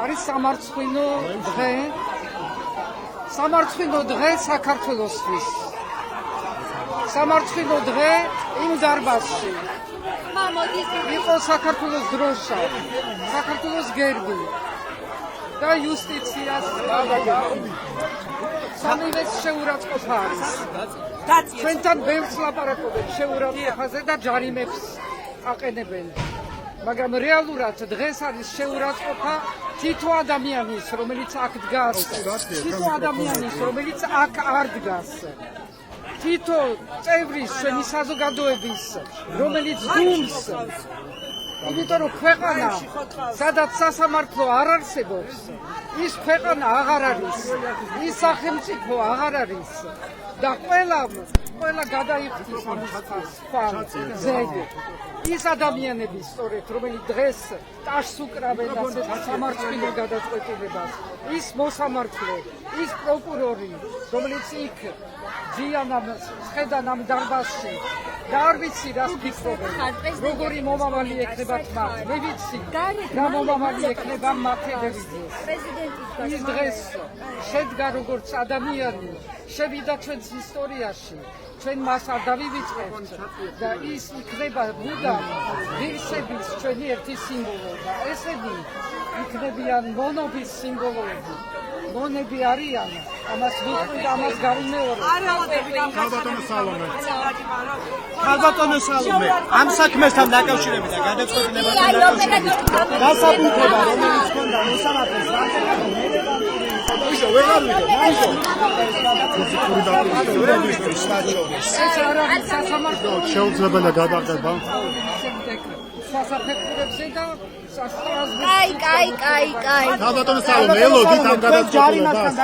არის სამარცხვინო დღე. სამარცხვინო დღე საქართველოსთვის. სამარცხვინო დღე იმ დარბაზში. იყო საქართველოს დროშა, საქართველოს გერბი და იუსტიციას სამივეს შეურაცხყოფა არის. ჩვენთან ბევრს ლაპარაკობენ შეურაცხყოფაზე და ჯარიმებს აყენებენ. მაგრამ რეალურად დღეს არის შეურაცხყოფა თითო ადამიანის, რომელიც აქ დგას, თითო ადამიანის, რომელიც აქ არ დგას. თითო წევრის, ჩვენი საზოგადოების, რომელიც დუმს, იმიტომ რომ ქვეყანა, სადაც სასამართლო არ არსებობს, ის ქვეყანა აღარ არის, ის სახელმწიფო აღარ არის და ყველა გადაიხდის ამის ზედ. ის ადამიანები სწორედ, რომელიც დღეს ტაშს უკრავენ ასეთ სამარცხვინო გადაწყვეტილებას, ის მოსამართლე, ის პროკურორი, რომელიც იქ ძიან ხედან ამ დარბაზში და არ ვიცი რას ფიქრობენ, როგორი მომავალი ექნებათ მათ, მე ვიცი რა მომავალი ექნება მათ ტელევიზიას. ის დღეს შედგა როგორც ადამიანი, შევიდა ჩვენს ისტორიაში, ჩვენ მას არ დავივიწყებთ და ის იქნება მუდამ ღირსების ჩვენი ერთი სიმბოლო და ესენი იქნებიან მონობის სიმბოლოები. მონები არიან, ამას ვიტყვი და ამას გავიმეორებ. ქალბატონო სალომე, ამ საქმესთან დაკავშირებით და გადაწყვეტილებასთან დაკავშირებით დასაბუთება, რომელიც ქონდა მოსამართლეს შეუძლებელი გადაღება სასაფეხურებზე და სასტრასბურგში. კაი. ქალბატონო სალომე, ელოდით ამ გადაწყვეტილებას.